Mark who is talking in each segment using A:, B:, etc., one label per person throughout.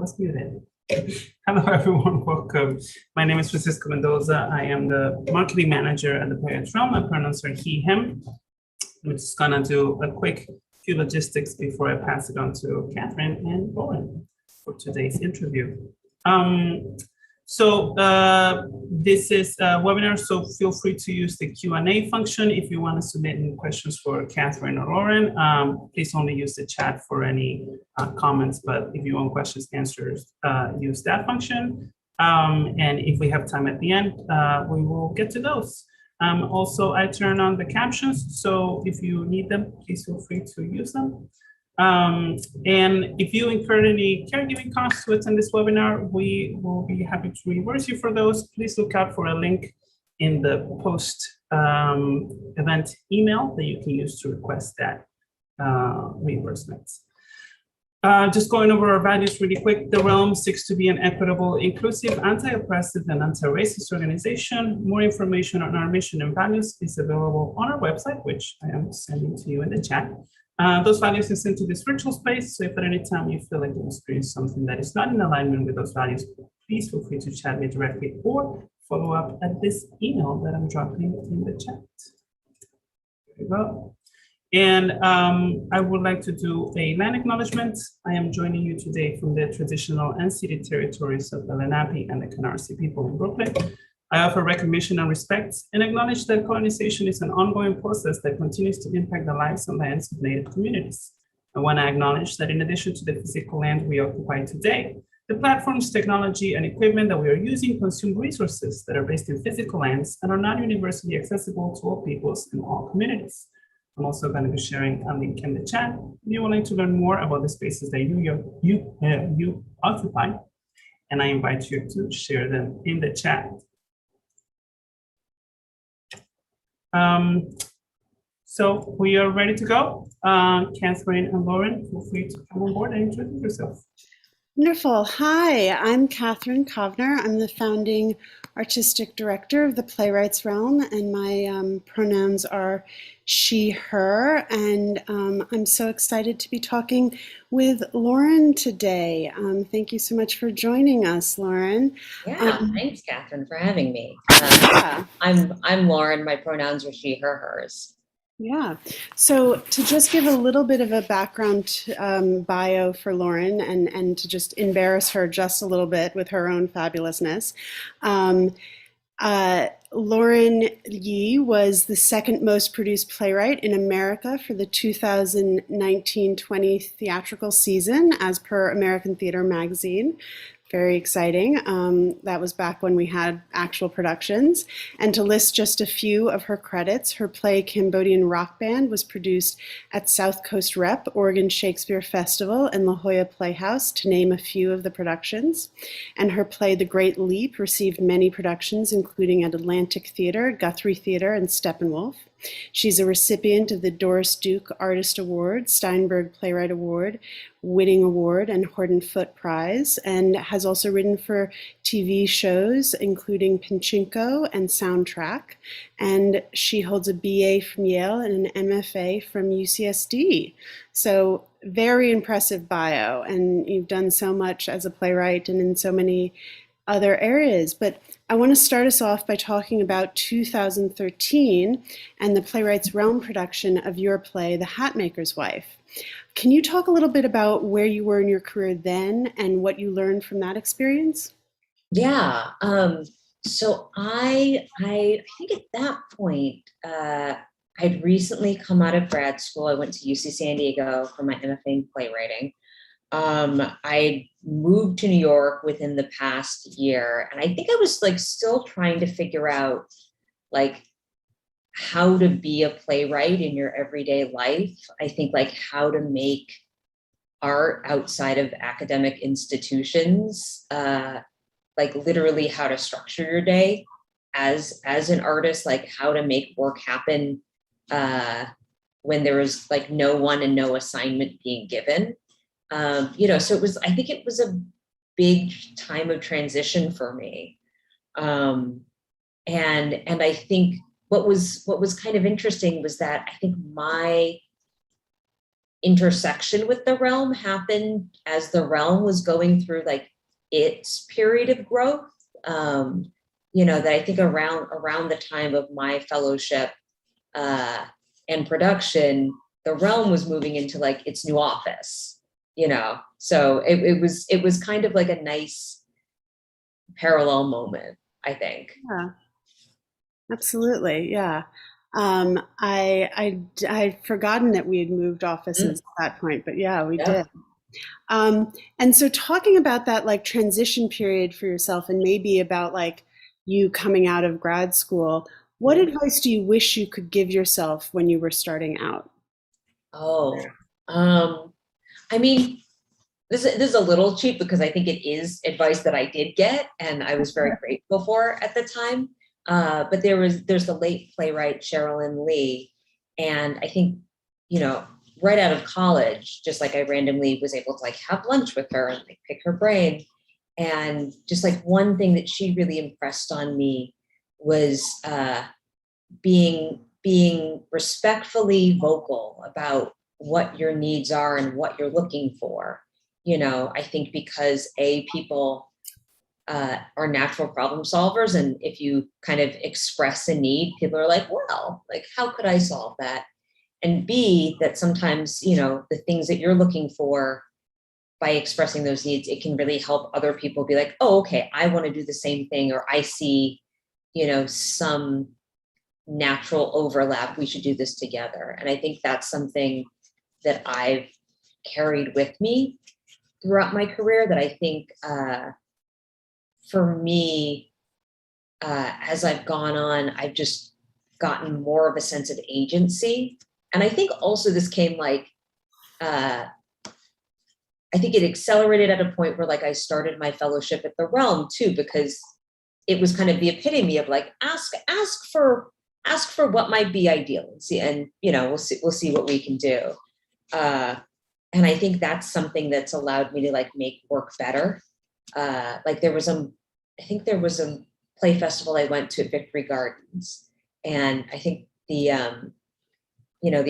A: was muted. Hello, everyone. Welcome. My name is Francisco Mendoza. I am the marketing manager at the Playwrights Realm. My pronouns are he, him. I'm just gonna do a quick few logistics before I pass it on to Katherine and Lauren for today's interview. This is a webinar, so feel free to use the Q&A function if you want to submit any questions for Katherine or Lauren. Please only use the chat for any comments, but if you want questions, answers, use that function. And if we have time at the end, we will get to those. Also, I turn on the captions, so if you need them, please feel free to use them. And if you incur any caregiving costs to attend this webinar, we will be happy to reimburse you for those. Please look out for a link in the post event email that you can use to request that reimbursement. Just going over our values really quick, the Realm seeks to be an equitable, inclusive, anti-oppressive, and anti-racist organization. More information on our mission and values is available on our website, which I am sending to you in the chat. Those values are sent to this virtual space, so if at any time you feel like you experience something that is not in alignment with those values, please feel free to chat me directly or follow up at this email that I'm dropping in the chat. There you go. And I would like to do a land acknowledgement. I am joining you today from the traditional and ceded territories of the Lenape and the Canarsie people in Brooklyn. I offer recognition and respect and acknowledge that colonization is an ongoing process that continues to impact the lives and lands of Native communities. I want to acknowledge that in addition to the physical land we occupy today, the platforms, technology, and equipment that we are using consume resources that are based in physical lands and are not universally accessible to all peoples and all communities. I'm also going to be sharing a link in the chat if you would like to learn more about the spaces that you occupy, and I invite you to share them in the chat. So we are ready to go. Katherine and Lauren, feel free to come on board and introduce yourself.
B: Wonderful. Hi, I'm Katherine Kovner. I'm the founding artistic director of the Playwrights Realm, and my pronouns are she, her, and I'm so excited to be talking with Lauren today. Thank you so much for joining us, Lauren.
C: Yeah, thanks, Katherine, for having me.
B: Yeah.
C: I'm Lauren. My pronouns are she, her, hers.
B: Yeah. So to just give a little bit of a background bio for Lauren and to just embarrass her just a little bit with her own fabulousness. Lauren Yee was the second most produced playwright in America for the 2019-20 theatrical season, as per American Theater Magazine. Very exciting. That was back when we had actual productions. And to list just a few of her credits, her play Cambodian Rock Band was produced at South Coast Rep, Oregon Shakespeare Festival, and La Jolla Playhouse, to name a few of the productions. And her play The Great Leap received many productions, including at Atlantic Theater, Guthrie Theater, and Steppenwolf. She's a recipient of the Doris Duke Artist Award, Steinberg Playwright Award, Whitting Award, and Horton Foote Prize, and has also written for TV shows, including Pachinko and Soundtrack. And she holds a BA from Yale and an MFA from UCSD. So very impressive bio, and you've done so much as a playwright and in so many other areas. But I want to start us off by talking about 2013 and the Playwrights Realm production of your play, The Hatmaker's Wife. Can you talk a little bit about where you were in your career then and what you learned from that experience?
C: Yeah. So I think at that point, I'd recently come out of grad school. I went to UC San Diego for my MFA in playwriting. I moved to New York within the past year, and I think I was still trying to figure out how to be a playwright in your everyday life. I think how to make art outside of academic institutions, literally how to structure your day as an artist, how to make work happen when there is no one and no assignment being given. So I think it was a big time of transition for me. And I think what was kind of interesting was that I think my intersection with the realm happened as the realm was going through like its period of growth. That I think around the time of my fellowship and production, the realm was moving into like its new office, so it was kind of like a nice parallel moment, I think.
B: Yeah, absolutely. Yeah. I'd forgotten that we had moved offices at that point, but yeah, we did. And so talking about that like transition period for yourself and maybe about like you coming out of grad school, what advice do you wish you could give yourself when you were starting out?
C: I mean, this is a little cheap because I think it is advice that I did get and I was very grateful for at the time. But there's the late playwright Sherilyn Lee, and I think, right out of college, just like I randomly was able to like have lunch with her and like pick her brain. And just like one thing that she really impressed on me was being respectfully vocal about what your needs are and what you're looking for. I think because people are natural problem solvers, and if you kind of express a need, people are like, well, like, how could I solve that? And B, that sometimes, the things that you're looking for, by expressing those needs, it can really help other people be like, oh, okay, I want to do the same thing, or I see, some natural overlap. We should do this together. And I think that's something that I've carried with me throughout my career, that I think for me, as I've gone on, I've just gotten more of a sense of agency. And I think also this came like, I think it accelerated at a point where like I started my fellowship at the Realm too, because it was kind of the epitome of like, ask for what might be ideal and see, and we'll see what we can do. And I think that's something that's allowed me to like make work better. Like there was a play festival I went to at Victory Gardens, and I think the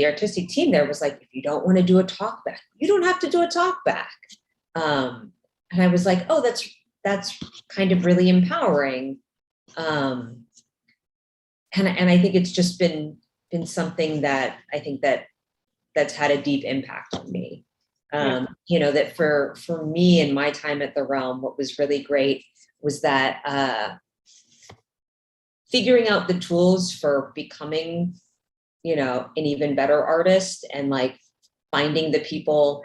C: artistic team there was like, if you don't want to do a talk back, you don't have to do a talk back. And I was like, oh, that's kind of really empowering. And I think it's just been something that I think that's had a deep impact on me. That for me in my time at the Realm, what was really great was that figuring out the tools for becoming, an even better artist, and like finding the people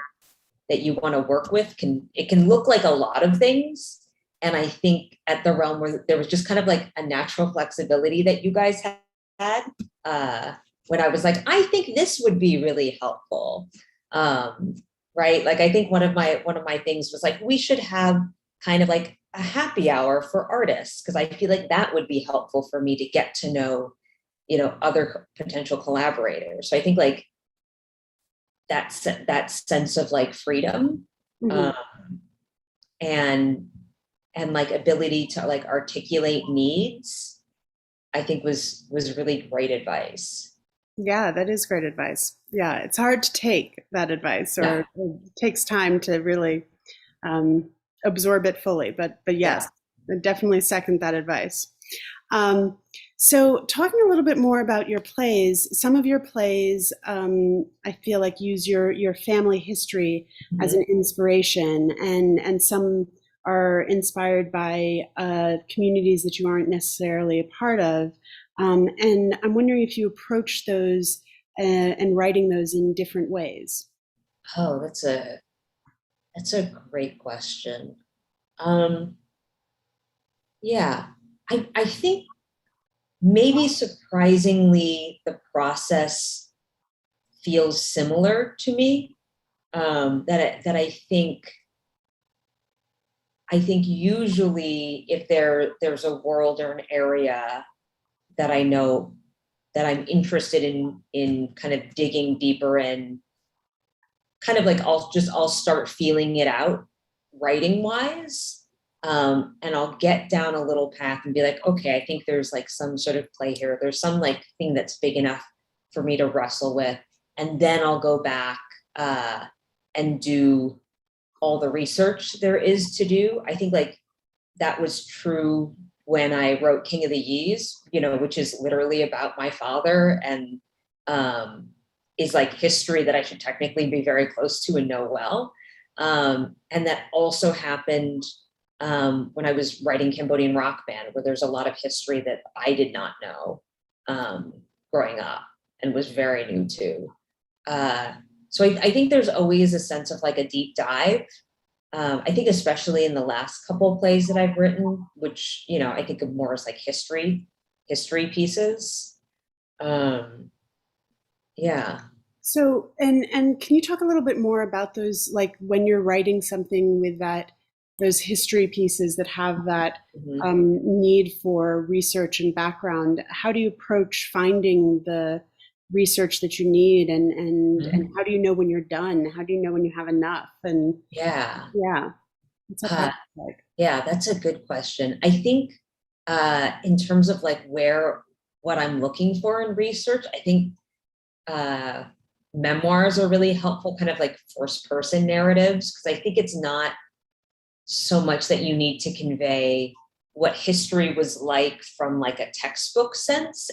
C: that you want to work with can look like a lot of things. And I think at the Realm, where there was just kind of like a natural flexibility that you guys had, when I was like, I think this would be really helpful. Right. Like, I think one of my things was like, we should have kind of like a happy hour for artists, because I feel like that would be helpful for me to get to know, other potential collaborators. So I think like that sense of like freedom, and like ability to like articulate needs, I think was really great advice.
B: Yeah, that is great advice. Yeah, it's hard to take that advice, or it takes time to really absorb it fully. But yes, I definitely second that advice. So talking a little bit more about your plays, some of your plays, I feel like use your family history as an inspiration, and some are inspired by communities that you aren't necessarily a part of. And I'm wondering if you approach those and writing those in different ways.
C: Oh, that's a great question. Yeah, I think maybe surprisingly the process feels similar to me. That I think usually if there's a world or an area that I know that I'm interested in kind of digging deeper in, kind of like I'll start feeling it out writing wise. And I'll get down a little path and be like, okay, I think there's like some sort of play here. There's some like thing that's big enough for me to wrestle with. And then I'll go back and do all the research there is to do. I think like that was true when I wrote King of the Yees, you know, which is literally about my father and is like history that I should technically be very close to and know well. And that also happened when I was writing Cambodian rock band, where there's a lot of history that I did not know growing up and was very new to. So I think there's always a sense of like a deep dive. I think especially in the last couple of plays that I've written, which, you know, I think of more as like history pieces. Yeah.
B: So, and can you talk a little bit more about those, like when you're writing something with those history pieces that have that need for research and background, how do you approach finding the research that you need, and how do you know when you're done? How do you know when you have enough? And what's that like?
C: Yeah, that's a good question. I think in terms of like what I'm looking for in research, I think memoirs are really helpful, kind of like first person narratives, because I think it's not so much that you need to convey what history was like from like a textbook sense,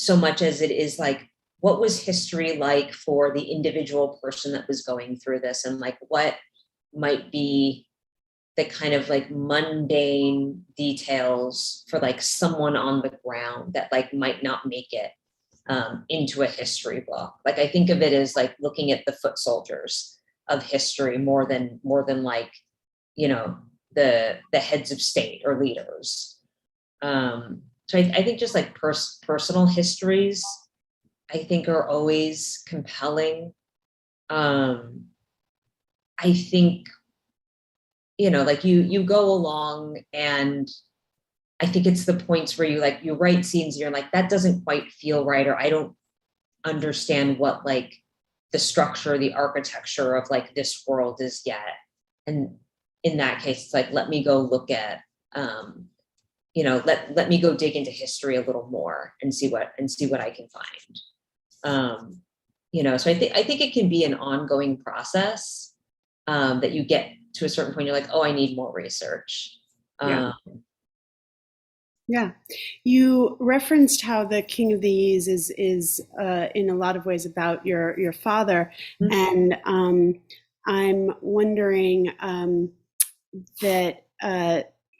C: so much as it is like, what was history like for the individual person that was going through this, and like what might be the kind of like mundane details for like someone on the ground that like might not make it into a history book. Like I think of it as like looking at the foot soldiers of history more than like, you know, the heads of state or leaders. So I think just like personal histories, I think are always compelling. I think, you know, like you go along, and I think it's the points where you write scenes and you're like, that doesn't quite feel right, or I don't understand what like the structure, the architecture of like this world is yet. And in that case, it's like, let me go look at, you know, let me go dig into history a little more and see what I can find. You know, so I think it can be an ongoing process that you get to a certain point, you're like, oh, I need more research.
B: Yeah, you referenced how the King of the Yees is in a lot of ways about your father, and I'm wondering that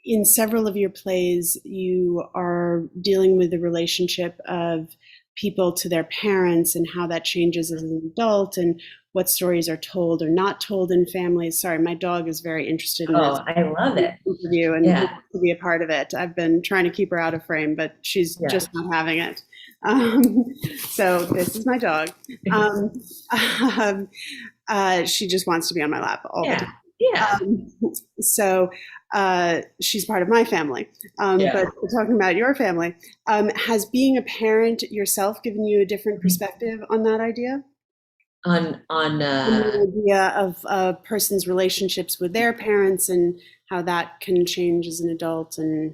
B: in several of your plays you are dealing with the relationship of people to their parents and how that changes as an adult, and what stories are told or not told in families. Sorry, my dog is very interested in this.
C: I love it.
B: Interview and wants to be a part of it. I've been trying to keep her out of frame, but she's just not having it. So this is my dog. She just wants to be on my lap all the time. So she's part of my family. But we're talking about your family. Has being a parent yourself given you a different perspective on that idea?
C: On
B: the idea of a person's relationships with their parents and how that can change as an adult, and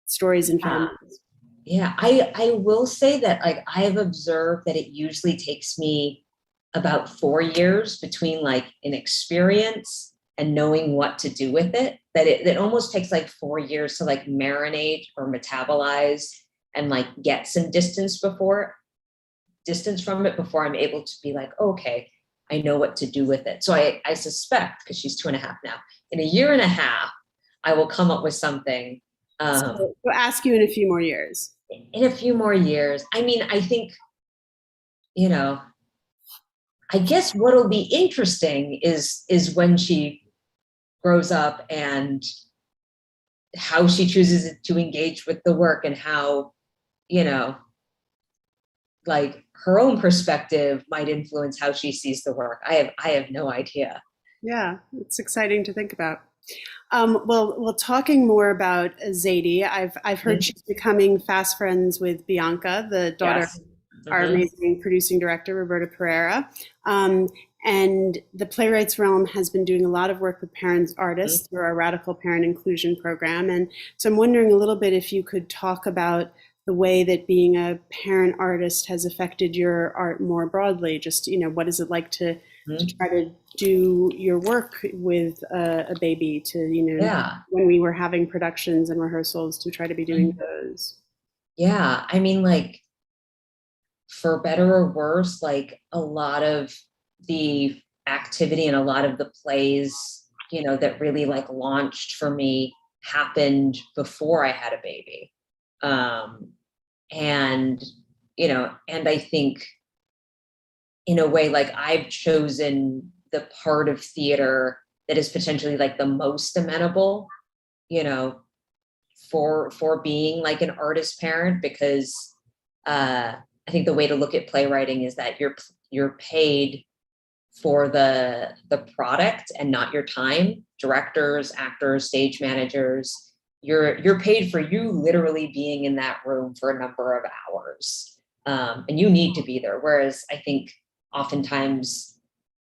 B: stories and families.
C: I will say that like I have observed that it usually takes me about 4 years between like an experience and knowing what to do with it, that it almost takes like 4 years to like marinate or metabolize and like get some distance from it before I'm able to be like, okay, I know what to do with it. So I suspect, because she's 2.5 now, in 1.5 years, I will come up with something.
B: So we'll ask you in a few more years.
C: In a few more years. I mean, I think, you know, I guess what'll be interesting is when she grows up and how she chooses to engage with the work, and how, you know, like her own perspective might influence how she sees the work. I have no idea.
B: Yeah, it's exciting to think about. Well, talking more about Zadie, I've heard she's becoming fast friends with Bianca, the daughter of our amazing producing director, Roberta Pereira. And the Playwrights Realm has been doing a lot of work with parents artists through our Radical Parent Inclusion program. And so I'm wondering a little bit if you could talk about the way that being a parent artist has affected your art more broadly. Just, what is it like to try to do your work with a baby, to,
C: Yeah.
B: when we were having productions and rehearsals, to try to be doing those.
C: Yeah. I mean, like, for better or worse, like a lot of the activity and a lot of the plays, that really like launched for me happened before I had a baby. And, and I think in a way, like I've chosen the part of theater that is potentially like the most amenable, for being like an artist parent, because I think the way to look at playwriting is that you're paid for the product and not your time. Directors, actors, stage managers, you're paid for you literally being in that room for a number of hours, and you need to be there. Whereas I think oftentimes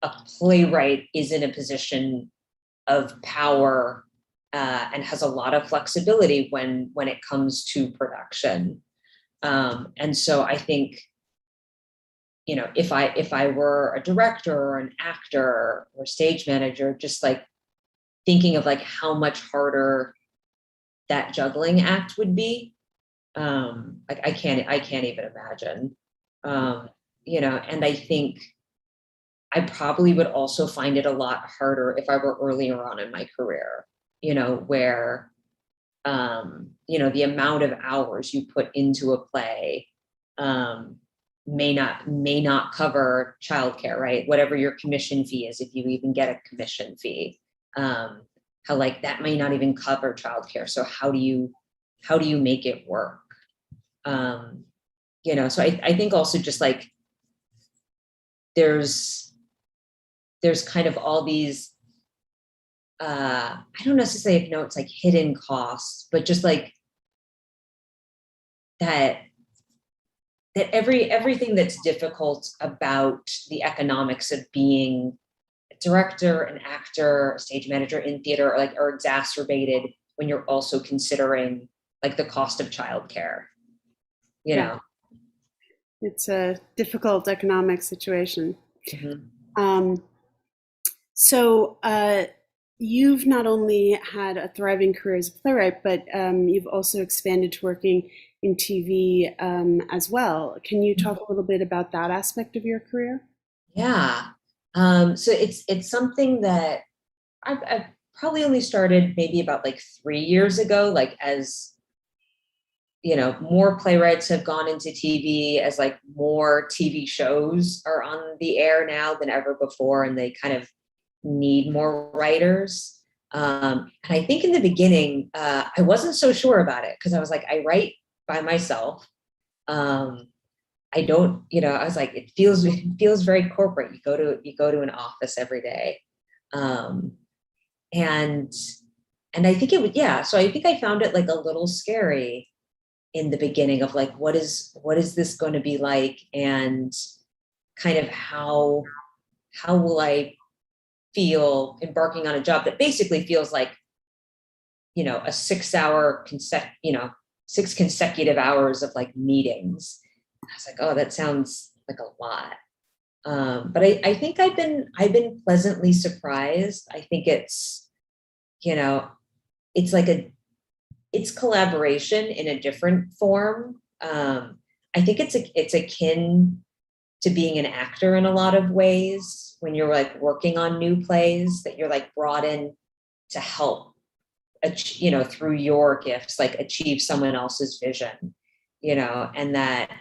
C: a playwright is in a position of power, and has a lot of flexibility when it comes to production. And so I think, if I were a director or an actor or stage manager, just like thinking of like how much harder that juggling act would be, like I can't even imagine. And I think I probably would also find it a lot harder if I were earlier on in my career, where the amount of hours you put into a play may not cover childcare, right? Whatever your commission fee is, if you even get a commission fee, how like that may not even cover childcare. So how do you make it work? So I think also just like there's kind of all these, I don't necessarily know it's like hidden costs, but just like that everything that's difficult about the economics of being a director, an actor, a stage manager in theater are exacerbated when you're also considering like the cost of childcare.
B: It's a difficult economic situation. So you've not only had a thriving career as a playwright, but you've also expanded to working in TV as well. Can you talk a little bit about that aspect of your career?
C: Yeah. So it's something that I've probably only started maybe about like 3 years ago, like as more playwrights have gone into TV, as like more TV shows are on the air now than ever before, and they kind of need more writers. And I think in the beginning, I wasn't so sure about it, because I was like, I write by myself. I don't, I was like, it feels very corporate. You go to an office every day. And I think it would, yeah. So I think I found it like a little scary in the beginning of like, what is this going to be like? And kind of how will I feel embarking on a job that basically feels like, a 6 consecutive hours of like meetings. I was like, oh, that sounds like a lot. But I think I've been pleasantly surprised. I think it's, it's like it's collaboration in a different form. I think it's akin to being an actor in a lot of ways, when you're like working on new plays, that you're like brought in to help, through your gifts, like achieve someone else's vision, and that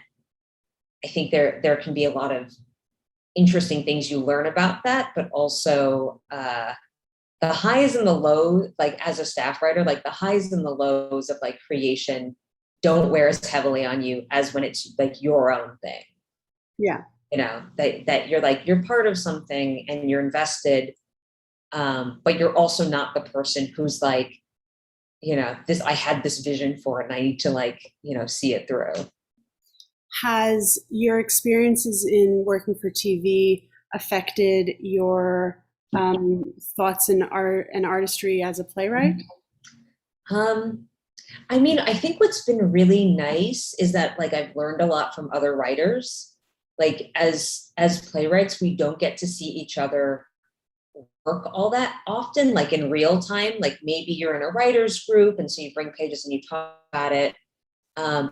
C: I think there can be a lot of interesting things you learn about that, but also the highs and the lows, like as a staff writer, like the highs and the lows of like creation don't wear as heavily on you as when it's like your own thing.
B: Yeah.
C: That you're part of something and you're invested, but you're also not the person who's like, I had this vision for it and I need to like, see it through.
B: Has your experiences in working for TV affected your thoughts in art and artistry as a playwright?
C: I mean, I think what's been really nice is that like I've learned a lot from other writers. Like as playwrights, we don't get to see each other work all that often, like in real time. Like maybe you're in a writer's group and so you bring pages and you talk about it.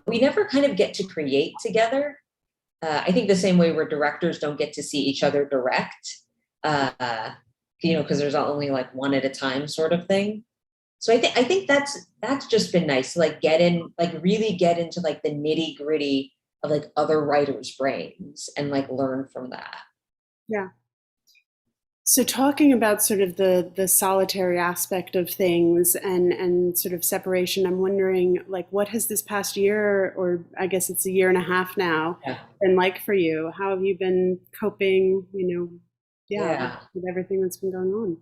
C: We never kind of get to create together. I think the same way where directors don't get to see each other direct, because there's only like one at a time sort of thing. So I think that's just been nice to like really get into like the nitty gritty of like other writers' brains and like learn from that.
B: Yeah. So talking about sort of the solitary aspect of things and sort of separation, I'm wondering like what has this past year, or I guess it's a year and a half now,
C: Yeah.
B: been like for you? How have you been coping, with everything that's been going on?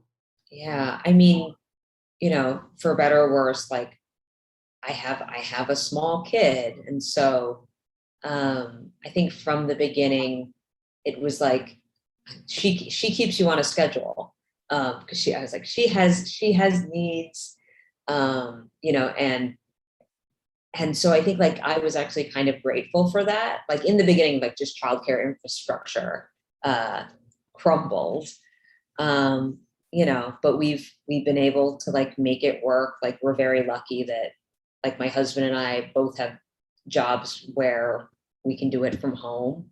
C: Yeah. I mean, for better or worse, like I have a small kid. And so I think from the beginning, it was like she keeps you on a schedule. Because I was like, she has needs, and so I think like I was actually kind of grateful for that. Like in the beginning, like just childcare infrastructure crumbled. But we've been able to like make it work. Like we're very lucky that like my husband and I both have jobs where we can do it from home.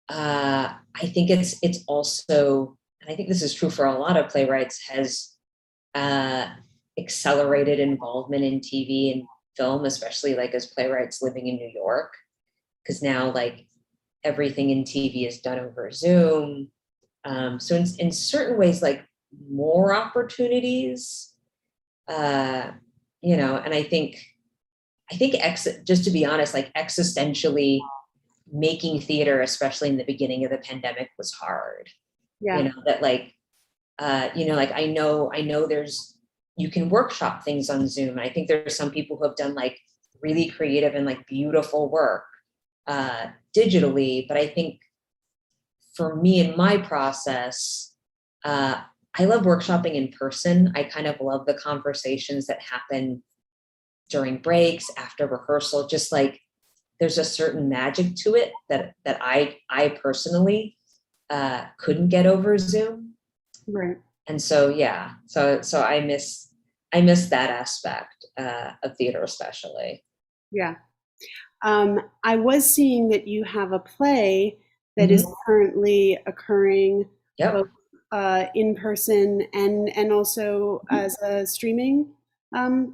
C: I think it's also, and I think this is true for a lot of playwrights, has accelerated involvement in TV and film, especially like as playwrights living in New York, because now like everything in TV is done over Zoom. So in certain ways, like more opportunities, and I think just to be honest, like existentially making theater, especially in the beginning of the pandemic, was hard.
B: Yeah.
C: That like, like I know you can workshop things on Zoom. And I think there's some people who have done like really creative and like beautiful work digitally. But I think for me in my process, I love workshopping in person. I kind of love the conversations that happen during breaks, after rehearsal, just like there's a certain magic to it that I personally couldn't get over Zoom.
B: Right.
C: And so, yeah, so I miss that aspect of theater, especially.
B: Yeah. I was seeing that you have a play that is currently occurring
C: Yep.
B: both in person and also as a streaming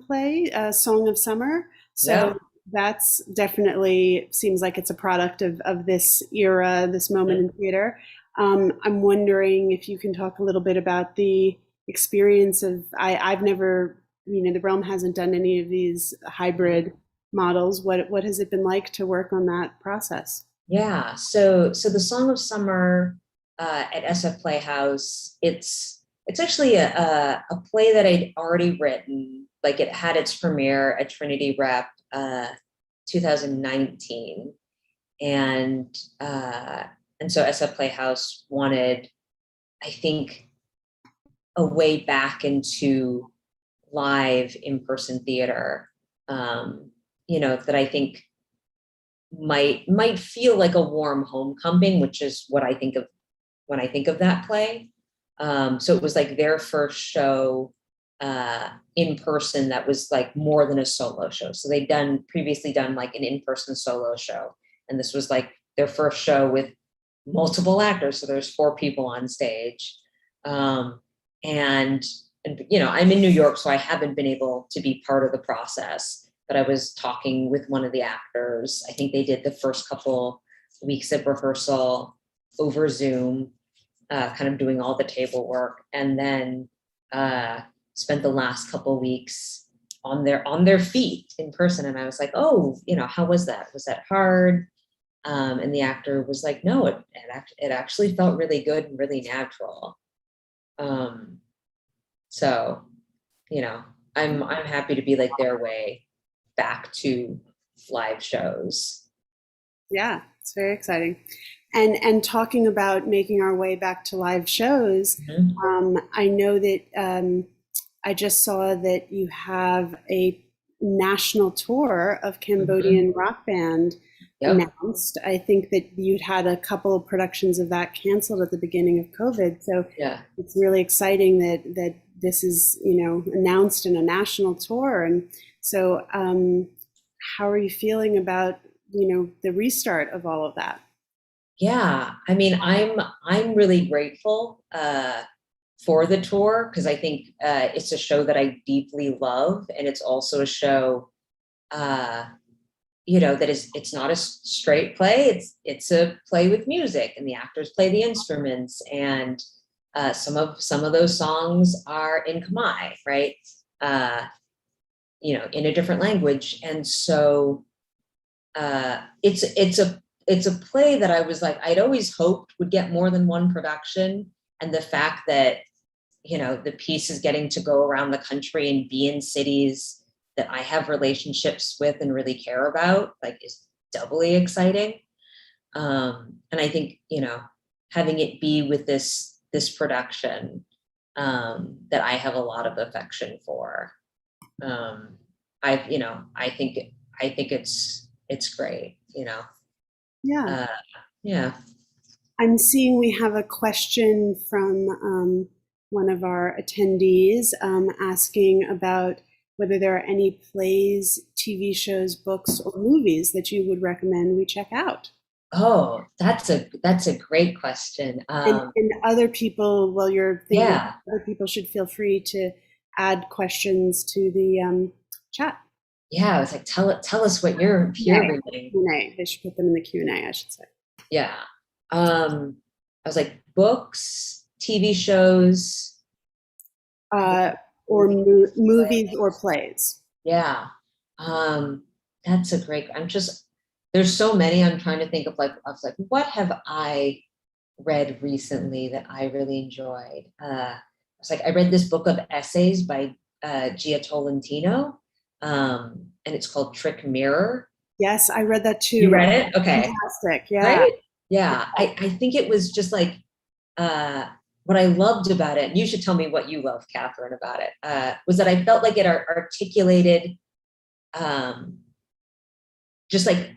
B: play, Song of Summer. So
C: Yeah.
B: that's definitely seems like it's a product of this era, this moment in theater. I'm wondering if you can talk a little bit about the experience of, I've never, the Realm hasn't done any of these hybrid models. What has it been like to work on that process?
C: Yeah. So the Song of Summer at SF Playhouse, it's actually a play that I'd already written. Like it had its premiere at Trinity Rep 2019, and so SF Playhouse wanted, I think, a way back into live in-person theater, that I think might feel like a warm homecoming, which is what I think of when I think of that play. So it was like their first show in person that was like more than a solo show. So they'd previously done like an in-person solo show, and this was like their first show with multiple actors. So there's 4 people on stage, and I'm in New York, so I haven't been able to be part of the process. But I was talking with one of the actors. I think they did the first couple weeks of rehearsal over Zoom, kind of doing all the table work, and then spent the last couple weeks on their feet in person. And I was like, oh, how was that? Was that hard? And the actor was like, no, it actually felt really good and really natural. So, I'm happy to be like their way back to live shows.
B: Yeah, it's very exciting. And talking about making our way back to live shows, I know that I just saw that you have a national tour of
C: Mhm.
B: Cambodian rock band
C: Yep.
B: announced. I think that you'd had a couple of productions of that canceled at the beginning of COVID. So
C: Yeah.
B: it's really exciting that this is, announced in a national tour. And so how are you feeling about, the restart of all of that?
C: Yeah. I mean, I'm really grateful for the tour because I think it's a show that I deeply love, and it's also a show uh, that it's not a straight play. It's a play with music, and the actors play the instruments, and some of those songs are in Khmer, right? Uh, in a different language, and so it's a play that I was like I'd always hoped would get more than one production, and the fact that the piece is getting to go around the country and be in cities that I have relationships with and really care about, like, is doubly exciting. And I think, having it be with this production that I have a lot of affection for. Um, I think it's great,
B: Yeah.
C: uh, yeah.
B: I'm seeing we have a question from one of our attendees asking about whether there are any plays, TV shows, books, or movies that you would recommend we check out.
C: Oh, that's a great question.
B: And other people, while you're thinking,
C: Yeah.
B: other people should feel free to add questions to the chat.
C: Yeah, I was like, tell us what you're reading.
B: Q&A. They should put them in the Q&A, I should say.
C: Yeah. I was like, books, TV shows,
B: Or movies or plays.
C: yeah. That's a great. There's so many. I'm trying to think of like, I was like, what have I read recently that I really enjoyed? I was like, I read this book of essays by Gia Tolentino, and it's called Trick Mirror.
B: Yes, I read that too.
C: You read it? Okay.
B: Fantastic. Yeah.
C: Right? Yeah. I think it was just like what I loved about it, and you should tell me what you love, Katherine, about it, was that I felt like it articulated just like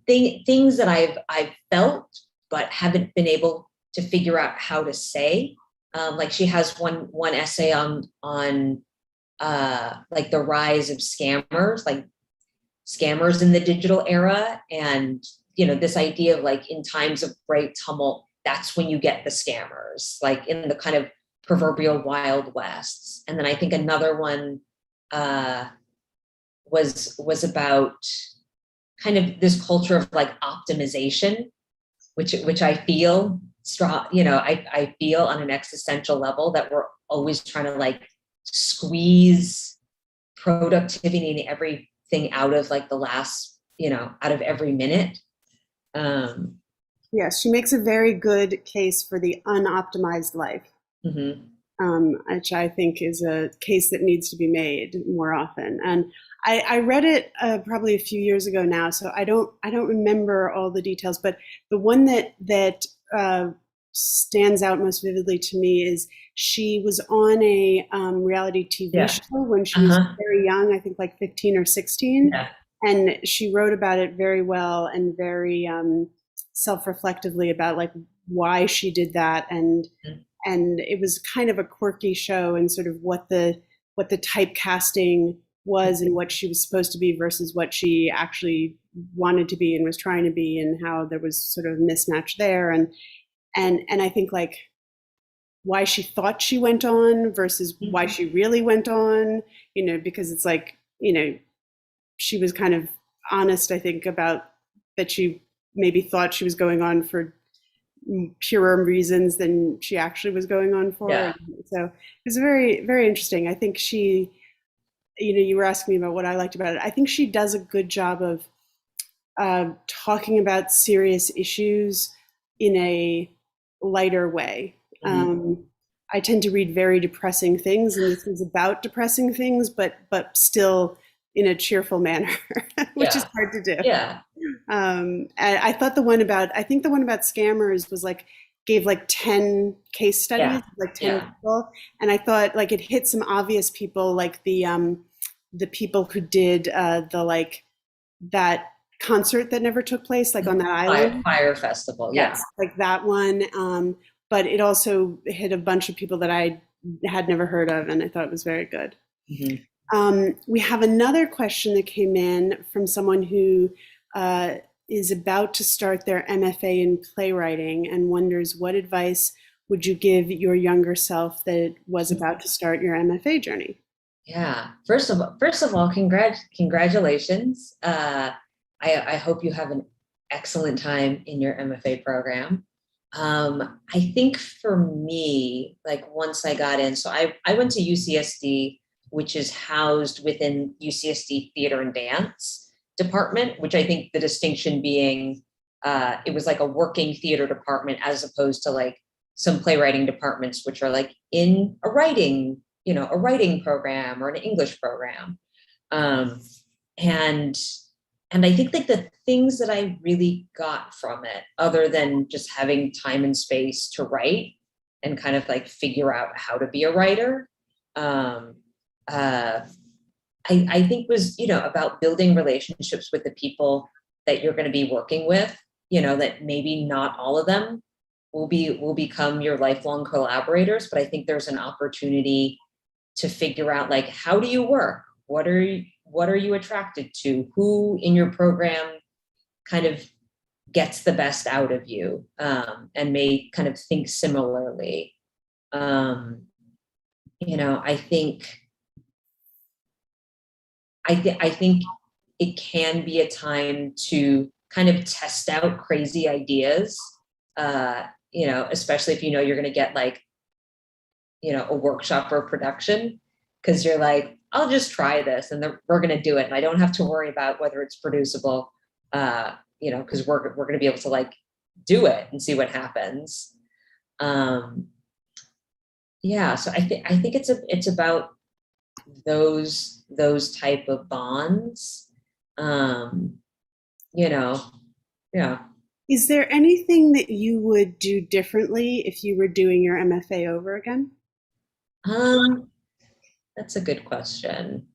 C: things that I've felt but haven't been able to figure out how to say. Like she has one essay on like the rise of scammers, like scammers in the digital era, and this idea of like in times of great tumult, that's when you get the scammers, like in the kind of proverbial Wild Wests. And then I think another one was about kind of this culture of like optimization, which I feel strong, I feel on an existential level that we're always trying to like squeeze productivity and everything out of like the last, out of every minute.
B: Yes, she makes a very good case for the unoptimized life, which I think is a case that needs to be made more often. And I read it probably a few years ago now, so I don't remember all the details. But the one that stands out most vividly to me is she was on a reality TV show when she was very young, I think like 15 or 16.
C: Yeah.
B: And she wrote about it very well and very self-reflectively about like why she did that, and it was kind of a quirky show and sort of what the typecasting was and what she was supposed to be versus what she actually wanted to be and was trying to be, and how there was sort of a mismatch there, and I think like why she thought she went on versus why she really went on, because it's like, she was kind of honest, I think, about that she maybe thought she was going on for purer reasons than she actually was going on for.
C: Yeah.
B: So it was very, very interesting. I think she, you were asking me about what I liked about it. I think she does a good job of talking about serious issues in a lighter way. I tend to read very depressing things, and this is about depressing things, but still in a cheerful manner, which is hard to do.
C: Yeah.
B: And I thought the one about scammers was like gave like 10 case studies,
C: Yeah.
B: like 10
C: Yeah.
B: people. And I thought like it hit some obvious people, like the people who did that concert that never took place, like on that island.
C: Fire festival. Yeah.
B: Yes, like that one. But it also hit a bunch of people that I had never heard of, and I thought it was very good. We have another question that came in from someone who is about to start their MFA in playwriting and wonders, what advice would you give your younger self that was about to start your MFA journey?
C: Yeah. First of all, congratulations. I hope you have an excellent time in your MFA program. I think for me, like once I got in, so I went to UCSD, which is housed within UCSD Theater and Dance department, which I think the distinction being it was like a working theater department as opposed to like some playwriting departments, which are like in a writing program or an English program. And I think like the things that I really got from it, other than just having time and space to write and kind of like figure out how to be a writer, I think was, about building relationships with the people that you're going to be working with, that maybe not all of them will become your lifelong collaborators, but I think there's an opportunity to figure out like, how do you work? What are you attracted to? Who in your program kind of gets the best out of you, and may kind of think similarly? I think it can be a time to kind of test out crazy ideas, especially if you're going to get like, a workshop or production, because you're like, I'll just try this and we're going to do it. And I don't have to worry about whether it's producible, because we're going to be able to like do it and see what happens. So I think it's about those type of bonds. Yeah.
B: Is there anything that you would do differently if you were doing your MFA over again?
C: That's a good question.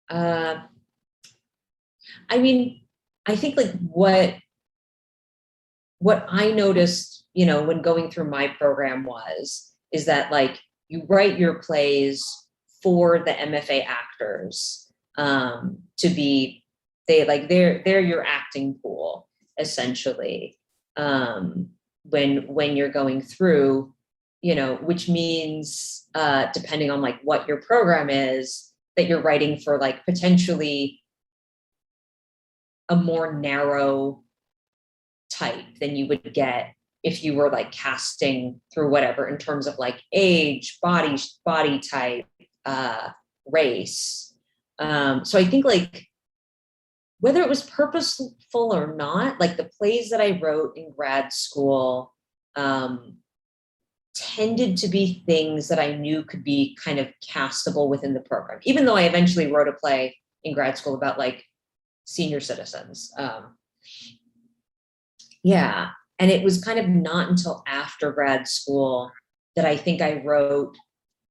C: I think like what I noticed, when going through my program is that like you write your plays for the MFA actors, to be, they're your acting pool essentially, when you're going through, which means, depending on like what your program is, that you're writing for like potentially a more narrow type than you would get if you were like casting through whatever in terms of like age, body type, race. So I think like whether it was purposeful or not, like the plays that I wrote in grad school tended to be things that I knew could be kind of castable within the program, even though I eventually wrote a play in grad school about like senior citizens. And it was kind of not until after grad school that I think I wrote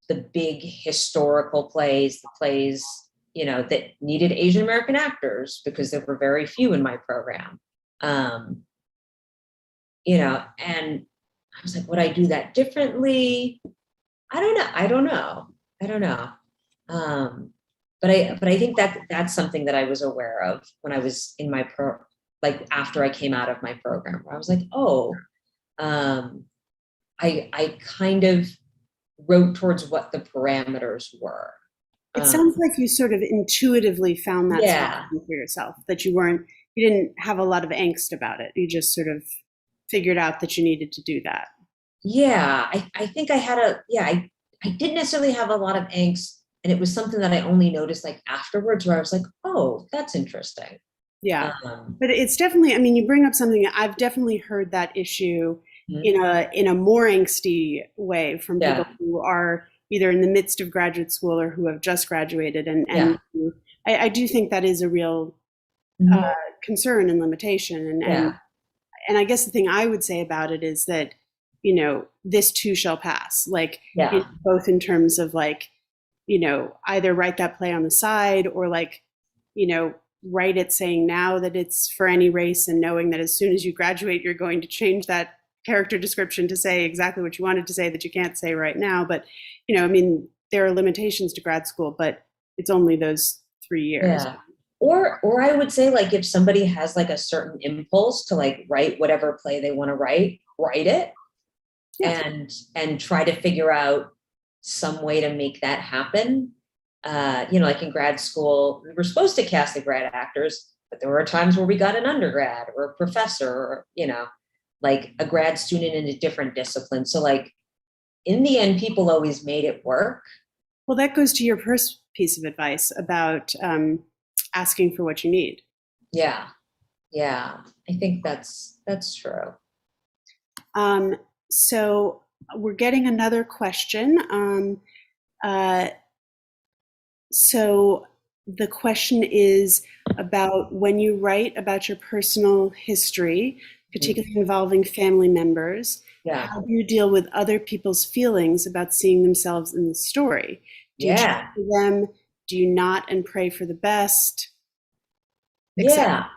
C: the big historical plays, the plays, that needed Asian American actors because there were very few in my program. And I was like, would I do that differently? I don't know. But I think that's something that I was aware of when I was in my like after I came out of my program, where I was like, I kind of wrote towards what the parameters were.
B: It sounds like you sort of intuitively found that
C: Yeah.
B: for yourself, that you didn't have a lot of angst about it. You just sort of figured out that you needed to do that.
C: Yeah, I think I had I didn't necessarily have a lot of angst, and it was something that I only noticed like afterwards, where I was like, oh, that's interesting.
B: Yeah, but it's definitely, you bring up something, I've definitely heard that issue in a more angsty way from people who are either in the midst of graduate school or who have just graduated. And I do think that is a real concern and limitation. And I guess the thing I would say about it is that you know, this too shall pass. Like,
C: Yeah.
B: both in terms of like, you know, either write that play on the side or like, you know, write it saying now that it's for any race and knowing that as soon as you graduate, you're going to change that character description to say exactly what you wanted to say that you can't say right now. But, you know, I mean, there are limitations to grad school, but it's only those 3 years.
C: Yeah. Or I would say, like, if somebody has like a certain impulse to like write whatever play they want to write it.
B: Yeah.
C: And try to figure out some way to make that happen. You know, like in grad school, we were supposed to cast the grad actors, but there were times where we got an undergrad or a professor or, you know, like a grad student in a different discipline. So like in the end, people always made it work.
B: Well, that goes to your first piece of advice about asking for what you need.
C: Yeah. Yeah. I think that's true.
B: So we're getting another question. So the question is about when you write about your personal history, particularly involving family members,
C: Yeah.
B: how do you deal with other people's feelings about seeing themselves in the story? Do you
C: Yeah.
B: talk to them? Do you not and pray for the best?
C: Yeah.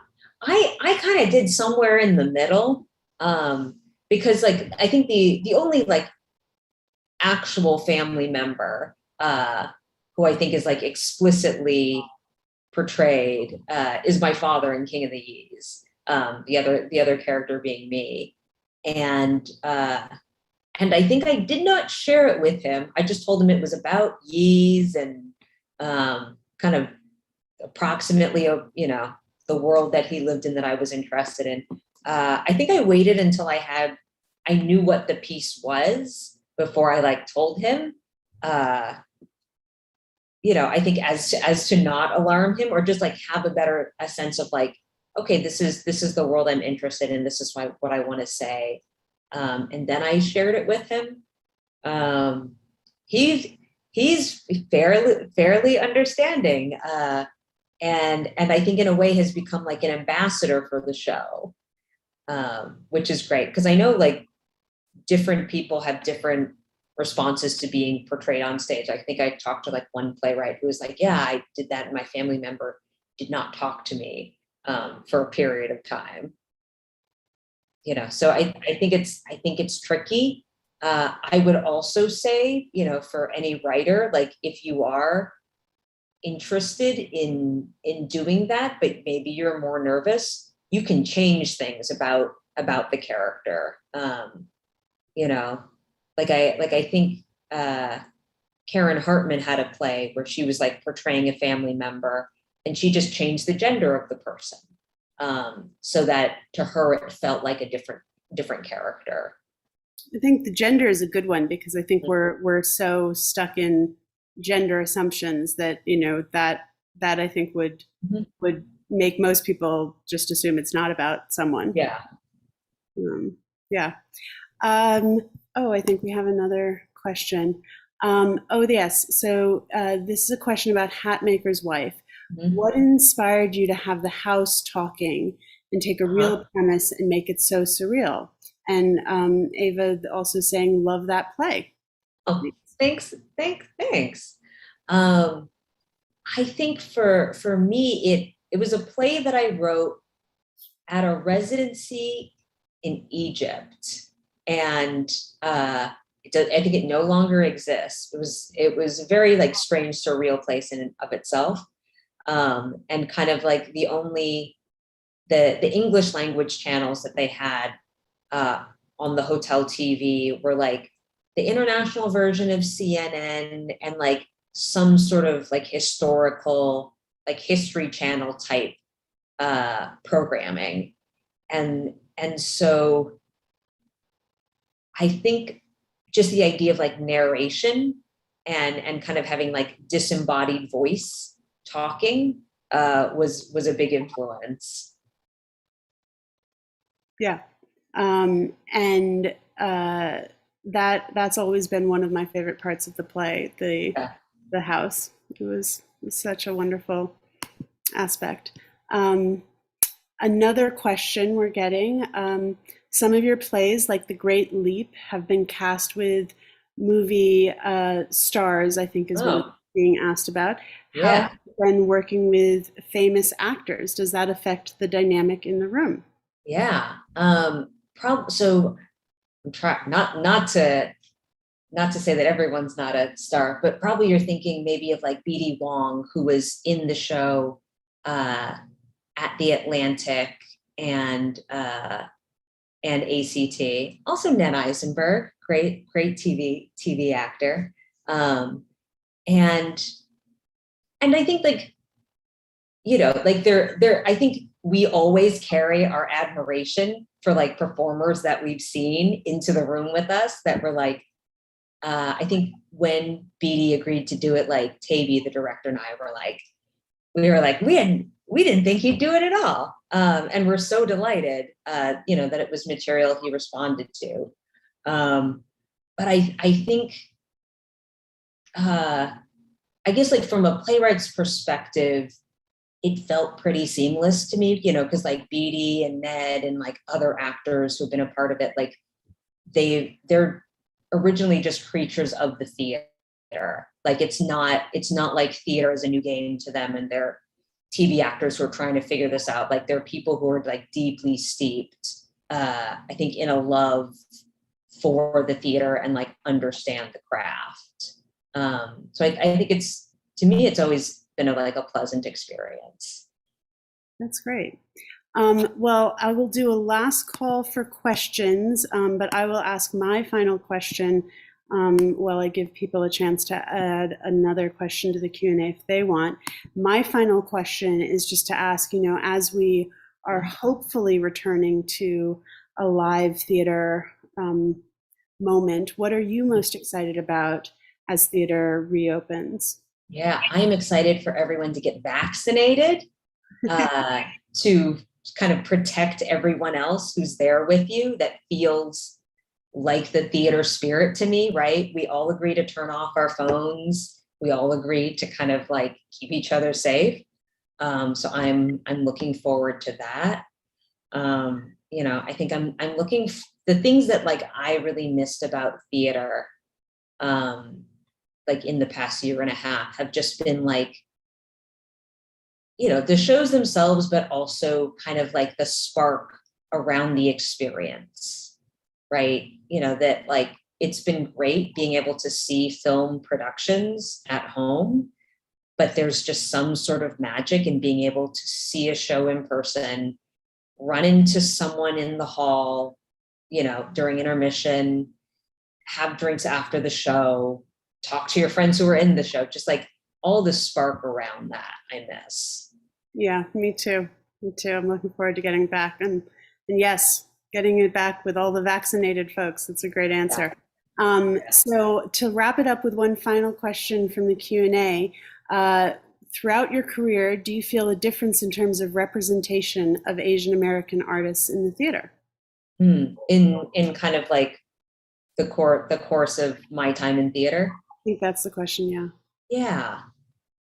C: I kind of did somewhere in the middle. Because like I think the only like actual family member who I think is like explicitly portrayed is my father in King of the Yees. The other character being me. And I think I did not share it with him. I just told him it was about Yees and kind of approximately, you know, the world that he lived in that I was interested in. I think I waited until I knew what the piece was before I like told him. You know, I think as to not alarm him or just like have a sense of like, okay, this is the world I'm interested in. This is what I want to say. And then I shared it with him. He's fairly understanding. And I think in a way has become like an ambassador for the show, which is great. Because I know like different people have different responses to being portrayed on stage. I think I talked to like one playwright who was like, yeah, I did that and my family member did not talk to me for a period of time. You know, so I think it's tricky. I would also say, you know, for any writer, like if you are interested in doing that, but maybe you're more nervous, you can change things about the character. You know, like I think Karen Hartman had a play where she was like portraying a family member and she just changed the gender of the person. So that to her it felt like a different character.
B: I think the gender is a good one because I think we're so stuck in gender assumptions that, you know, that I think would make most people just assume it's not about someone.
C: Yeah.
B: Yeah. Oh, I think we have another question. Oh, yes. So this is a question about Hatmaker's wife. What inspired you to have the house talking and take a real premise and make it so surreal? And Ava also saying, love that play.
C: Oh, thanks. I think for me, it was a play that I wrote at a residency in Egypt. And I think it no longer exists. It was a very like strange, surreal place in and of itself. And kind of like the English language channels that they had on the hotel TV were like the international version of CNN and like some sort of like historical, like History Channel type programming. And so I think just the idea of like narration and kind of having like disembodied voice talking was a big influence.
B: Yeah. And that's always been one of my favorite parts of the play, the house. It was such a wonderful aspect. Another question we're getting. Some of your plays, like The Great Leap, have been cast with movie stars, I think is what it's
C: Oh,
B: being asked about. How
C: yeah.
B: have you been working with famous actors? Does that affect the dynamic in the room?
C: Yeah. So I'm trying not to say that everyone's not a star, but probably you're thinking maybe of like BD Wong, who was in the show at the Atlantic and ACT. Also Ned Eisenberg, great TV actor. And I think like, like they're I think we always carry our admiration for like performers that we've seen into the room with us, that we're like, I think when BD agreed to do it, like Taby, the director, and I were like, we didn't think he'd do it at all. And we're so delighted, that it was material he responded to. But I think, I guess like from a playwright's perspective, it felt pretty seamless to me, because like BD and Ned and like other actors who've been a part of it, like they're originally just creatures of the theater. Like it's not like theater is a new game to them, and they're TV actors who are trying to figure this out. Like they're people who are like deeply steeped, I think, in a love for the theater and like understand the craft. So I think to me, it's always been like a pleasant experience.
B: That's great. Well, I will do a last call for questions, but I will ask my final question while I give people a chance to add another question to the Q&A if they want. My final question is just to ask, as we are hopefully returning to a live theater moment, what are you most excited about as theater reopens?
C: Yeah, I'm excited for everyone to get vaccinated, to kind of protect everyone else who's there with you. That feels like the theater spirit to me, right? We all agree to turn off our phones. We all agree to kind of like keep each other safe. So I'm looking forward to that. I think I'm looking the things that like I really missed about theater, like in the past year and a half, have just been like, the shows themselves, but also kind of like the spark around the experience, right? That like, it's been great being able to see film productions at home, but there's just some sort of magic in being able to see a show in person, run into someone in the hall, during intermission, have drinks after the show, talk to your friends who are in the show, just like all the spark around that I miss.
B: Yeah, me too. Me too. I'm looking forward to getting back. And yes, getting it back with all the vaccinated folks. That's a great answer. So to wrap it up with one final question from the Q&A, throughout your career, do you feel a difference in terms of representation of Asian American artists in the theater?
C: In kind of like the course of my time in theater?
B: I think that's the question, yeah.
C: Yeah.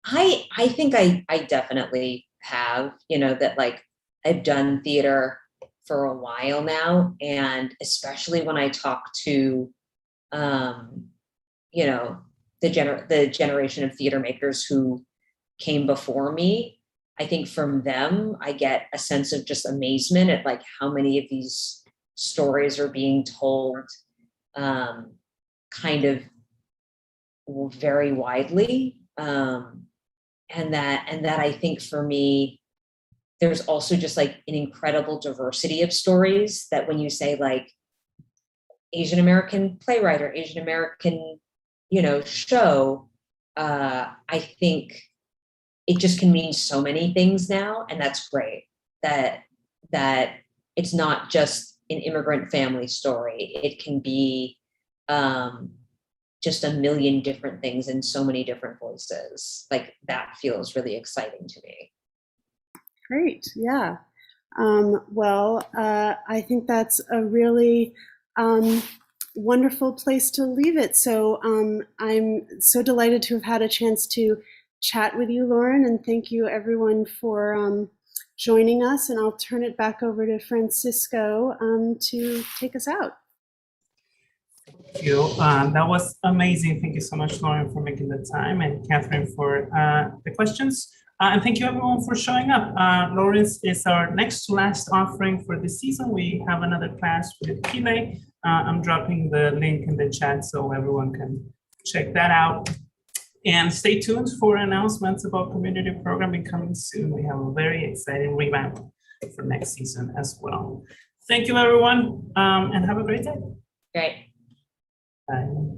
C: I think I definitely have, that like I've done theater for a while now. And especially when I talk to, the generation of theater makers who came before me, I think from them, I get a sense of just amazement at like how many of these stories are being told, kind of very widely. And that I think for me, there's also just like an incredible diversity of stories that when you say like Asian American playwright or Asian American, show, I think it just can mean so many things now. And that's great that it's not just an immigrant family story. It can be, just a million different things in so many different voices. Like that feels really exciting to me.
B: Great, yeah. I think that's a really wonderful place to leave it. So I'm so delighted to have had a chance to chat with you, Lauren, and thank you everyone for joining us, and I'll turn it back over to Francisco to take us out.
A: Thank you. That was amazing. Thank you so much, Lauren, for making the time, and Katherine for the questions. And thank you everyone for showing up. Lawrence is our next to last offering for this season. We have another class with Chile. I'm dropping the link in the chat so everyone can check that out. And stay tuned for announcements about community programming coming soon. We have a very exciting revamp for next season as well. Thank you, everyone, and have a great day.
C: Great.
A: Bye.